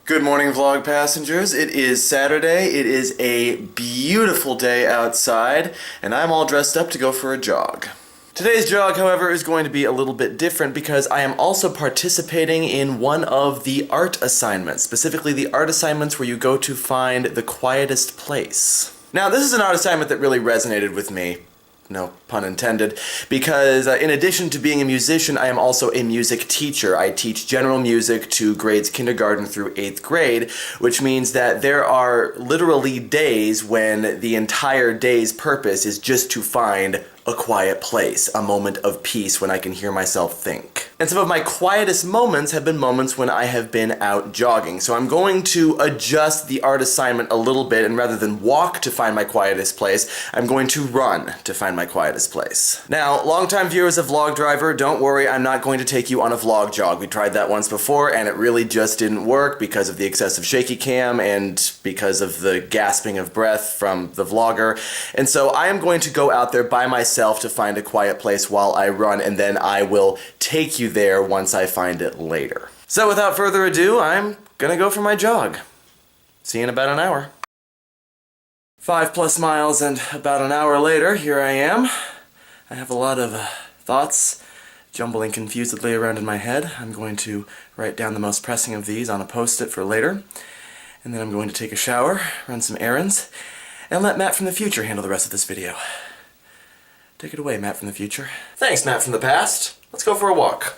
Good morning, vlog passengers. It is Saturday. It is a beautiful day outside, and I'm all dressed up to go for a jog. Today's jog, however, is going to be a little bit different because I am also participating in one of the art assignments, specifically the art assignments where you go to find the quietest place. Now, this is an art assignment that really resonated with me. No pun intended, because in addition to being a musician, I am also a music teacher. I teach general music to grades kindergarten through 8th grade, which means that there are literally days when the entire day's purpose is just to find a quiet place, a moment of peace when I can hear myself think. And some of my quietest moments have been moments when I have been out jogging. So I'm going to adjust the art assignment a little bit, and rather than walk to find my quietest place, I'm going to run to find my quietest place. Now, longtime viewers of Vlogdriver, don't worry, I'm not going to take you on a vlog jog. We tried that once before, and it really just didn't work because of the excessive shaky cam and because of the gasping of breath from the vlogger. And so I am going to go out there by myself to find a quiet place while I run, and then I will take you there once I find it later. So without further ado, I'm gonna go for my jog. See you in about an hour. 5+ miles and about an hour later, here I am. I have a lot of thoughts jumbling confusedly around in my head. I'm going to write down the most pressing of these on a post-it for later, and then I'm going to take a shower, run some errands, and let Matt from the future handle the rest of this video. Take it away, Matt from the future. Thanks, Matt from the past. Let's go for a walk.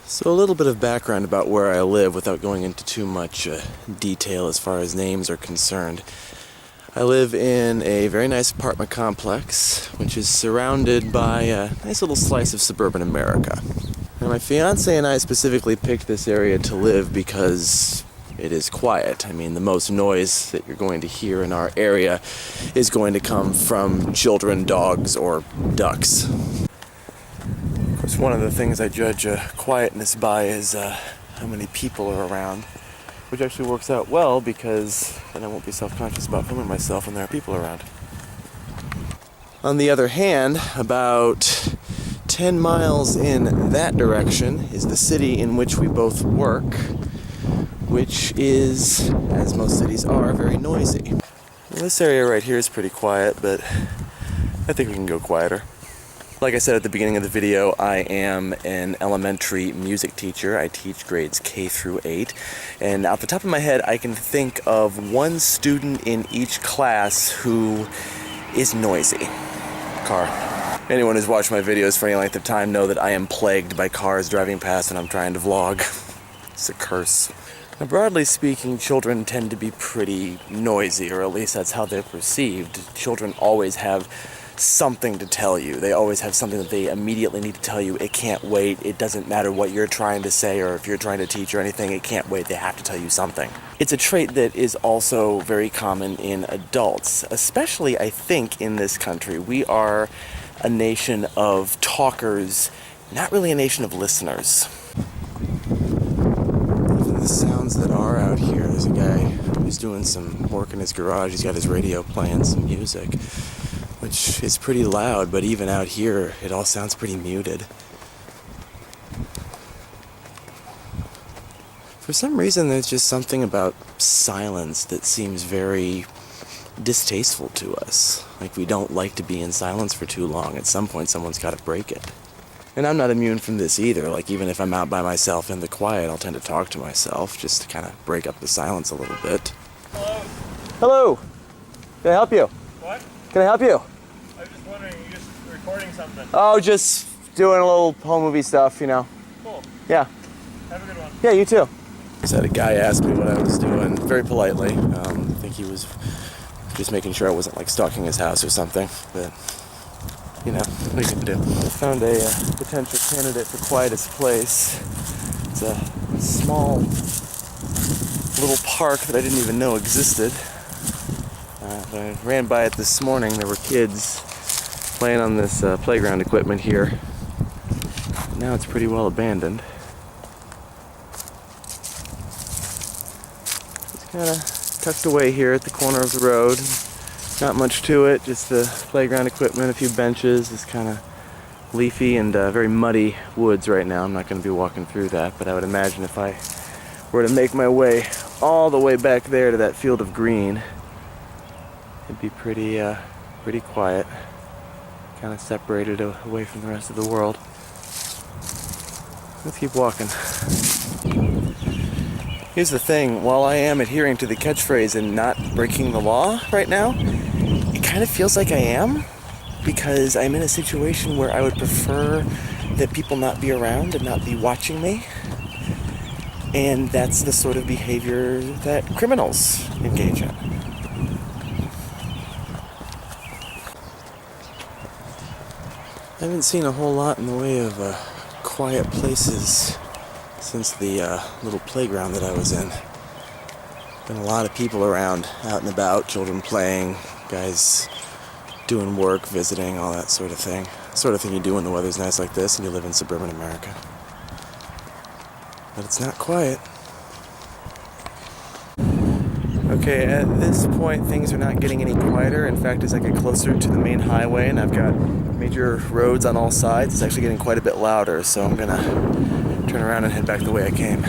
So a little bit of background about where I live without going into too much detail as far as names are concerned. I live in a very nice apartment complex, which is surrounded by a nice little slice of suburban America. And my fiance and I specifically picked this area to live because it is quiet. I mean, the most noise that you're going to hear in our area is going to come from children, dogs, or ducks. Of course, one of the things I judge quietness by is how many people are around, which actually works out well because then I won't be self-conscious about filming myself when there are people around. On the other hand, about 10 miles in that direction is the city in which we both work, which is, as most cities are, very noisy. Well, this area right here is pretty quiet, but I think we can go quieter. Like I said at the beginning of the video, I am an elementary music teacher. I teach grades K through 8, and off the top of my head, I can think of one student in each class who is noisy. Car. Anyone who's watched my videos for any length of time know that I am plagued by cars driving past when I'm trying to vlog. It's a curse. Now, broadly speaking, children tend to be pretty noisy, or at least that's how they're perceived. Children always have something to tell you. They always have something that they immediately need to tell you. It can't wait. It doesn't matter what you're trying to say or if you're trying to teach or anything. It can't wait. They have to tell you something. It's a trait that is also very common in adults, especially, I think, in this country. We are a nation of talkers, not really a nation of listeners. The sounds that are out here, there's a guy who's doing some work in his garage. He's got his radio playing some music, which is pretty loud, but even out here it all sounds pretty muted. For some reason there's just something about silence that seems very distasteful to us. Like, we don't like to be in silence for too long. At some point someone's got to break it. And I'm not immune from this either. Like, even if I'm out by myself in the quiet, I'll tend to talk to myself just to kind of break up the silence a little bit. Hello. Hello. Can I help you? What? Can I help you? I was just wondering, you're just recording something. Oh, just doing a little home movie stuff, you know. Cool. Yeah. Have a good one. Yeah, you too. Just had a guy ask me what I was doing, very politely. I think he was just making sure I wasn't, like, stalking his house or something, but you know, what are you gonna do? I found a potential candidate for quietest place. It's a small little park that I didn't even know existed. I ran by it this morning. There were kids playing on this playground equipment here. Now it's pretty well abandoned. It's kind of tucked away here at the corner of the road. Not much to it, just the playground equipment, a few benches, this kind of leafy and very muddy woods right now. I'm not going to be walking through that, but I would imagine if I were to make my way all the way back there to that field of green, it'd be pretty quiet, kind of separated away from the rest of the world. Let's keep walking. Here's the thing, while I am adhering to the catchphrase and not breaking the law right now, it kind of feels like I am, because I'm in a situation where I would prefer that people not be around and not be watching me. And that's the sort of behavior that criminals engage in. I haven't seen a whole lot in the way of quiet places since the little playground that I was in. Been a lot of people around, out and about, children playing, guys doing work, visiting, all that sort of thing. Sort of thing you do when the weather's nice like this and you live in suburban America. But it's not quiet. Okay, at this point things are not getting any quieter. In fact, as I get closer to the main highway and I've got major roads on all sides, it's actually getting quite a bit louder, so I'm gonna turn around and head back the way I came.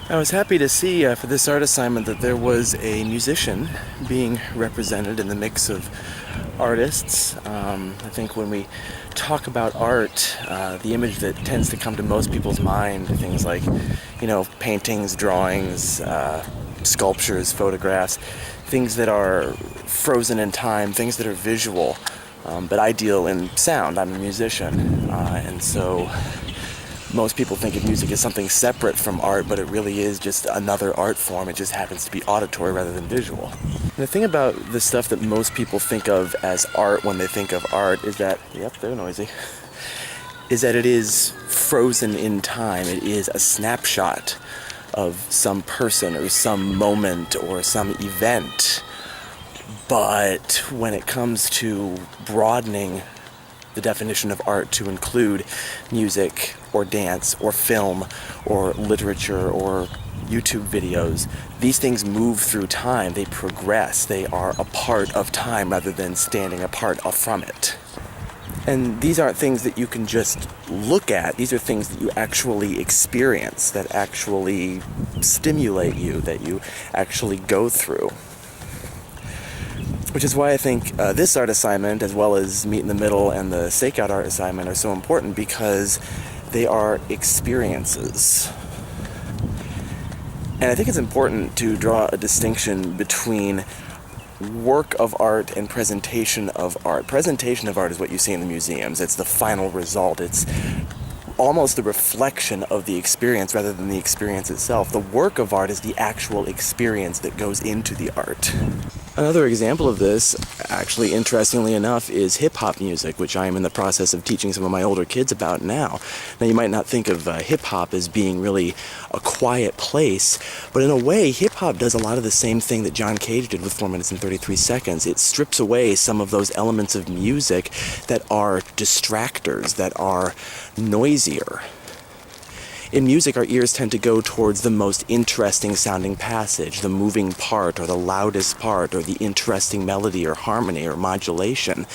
I was happy to see for this art assignment that there was a musician being represented in the mix of artists. I think when we talk about art, the image that tends to come to most people's mind, things like, paintings, drawings, sculptures, photographs, things that are frozen in time, things that are visual, but I deal in sound. I'm a musician, and so most people think of music as something separate from art, but it really is just another art form. It just happens to be auditory rather than visual. And the thing about the stuff that most people think of as art when they think of art is that, yep, they're noisy, is that it is frozen in time. It is a snapshot of some person or some moment or some event. But when it comes to broadening the definition of art to include music or dance or film or literature or YouTube videos, these things move through time. They progress. They are a part of time rather than standing apart from it. And these aren't things that you can just look at. These are things that you actually experience, that actually stimulate you, that you actually go through. Which is why I think this art assignment, as well as Meet in the Middle and the Stakeout art assignment, are so important, because they are experiences. And I think it's important to draw a distinction between work of art and presentation of art. Presentation of art is what you see in the museums. It's the final result. It's almost the reflection of the experience rather than the experience itself. The work of art is the actual experience that goes into the art. Another example of this, actually interestingly enough, is hip-hop music, which I am in the process of teaching some of my older kids about now. Now, you might not think of hip-hop as being really a quiet place, but in a way, hip-hop does a lot of the same thing that John Cage did with 4 minutes and 33 seconds. It strips away some of those elements of music that are distractors, that are noisier. In music, our ears tend to go towards the most interesting sounding passage, the moving part, or the loudest part, or the interesting melody, or harmony, or modulation.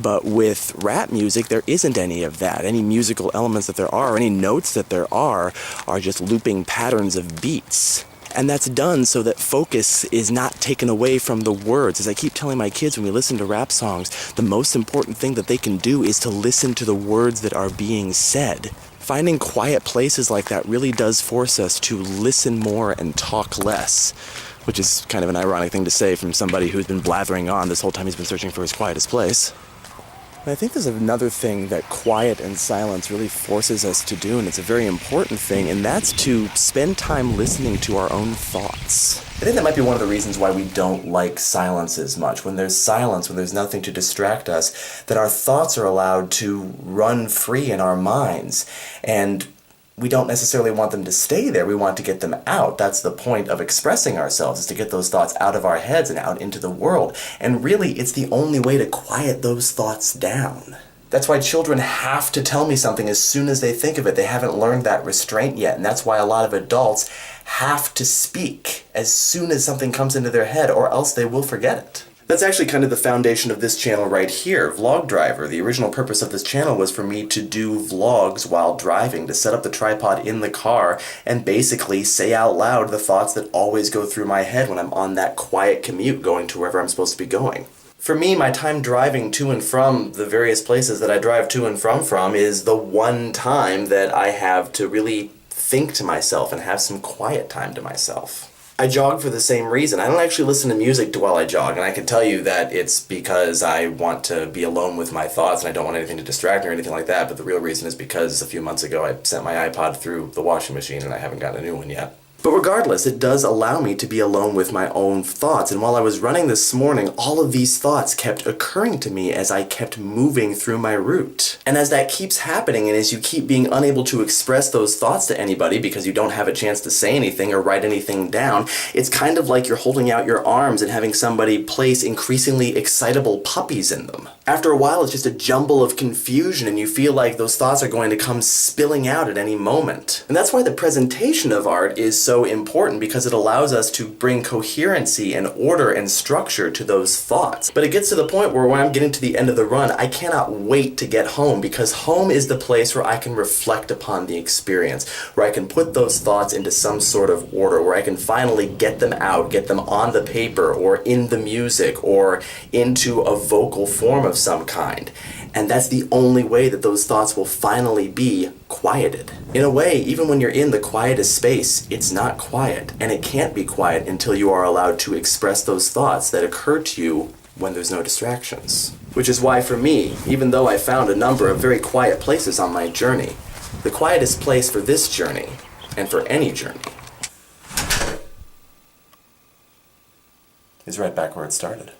But with rap music, there isn't any of that. Any musical elements that there are, any notes that there are just looping patterns of beats. And that's done so that focus is not taken away from the words. As I keep telling my kids when we listen to rap songs, the most important thing that they can do is to listen to the words that are being said. Finding quiet places like that really does force us to listen more and talk less, which is kind of an ironic thing to say from somebody who's been blathering on this whole time he's been searching for his quietest place. And I think there's another thing that quiet and silence really forces us to do, and it's a very important thing, and that's to spend time listening to our own thoughts. I think that might be one of the reasons why we don't like silence as much. When there's silence, when there's nothing to distract us, that our thoughts are allowed to run free in our minds. And we don't necessarily want them to stay there. We want to get them out. That's the point of expressing ourselves, is to get those thoughts out of our heads and out into the world. And really, it's the only way to quiet those thoughts down. That's why children have to tell me something as soon as they think of it. They haven't learned that restraint yet. And that's why a lot of adults have to speak as soon as something comes into their head, or else they will forget it. That's actually kind of the foundation of this channel right here, Vlogdriver. The original purpose of this channel was for me to do vlogs while driving, to set up the tripod in the car and basically say out loud the thoughts that always go through my head when I'm on that quiet commute going to wherever I'm supposed to be going. For me, my time driving to and from the various places that I drive to and from is the one time that I have to really think to myself and have some quiet time to myself. I jog for the same reason. I don't actually listen to music while I jog, and I can tell you that it's because I want to be alone with my thoughts and I don't want anything to distract me or anything like that, but the real reason is because a few months ago I sent my iPod through the washing machine and I haven't gotten a new one yet. But regardless, it does allow me to be alone with my own thoughts, and while I was running this morning, all of these thoughts kept occurring to me as I kept moving through my route. And as that keeps happening, and as you keep being unable to express those thoughts to anybody because you don't have a chance to say anything or write anything down, it's kind of like you're holding out your arms and having somebody place increasingly excitable puppies in them. After a while, it's just a jumble of confusion, and you feel like those thoughts are going to come spilling out at any moment. And that's why the presentation of art is so important, because it allows us to bring coherency and order and structure to those thoughts. But it gets to the point where when I'm getting to the end of the run, I cannot wait to get home, because home is the place where I can reflect upon the experience, where I can put those thoughts into some sort of order, where I can finally get them out, get them on the paper or in the music or into a vocal form of some kind. And that's the only way that those thoughts will finally be quieted. In a way, even when you're in the quietest space, it's not quiet, and it can't be quiet until you are allowed to express those thoughts that occur to you when there's no distractions. Which is why for me, even though I found a number of very quiet places on my journey, the quietest place for this journey, and for any journey, is right back where it started.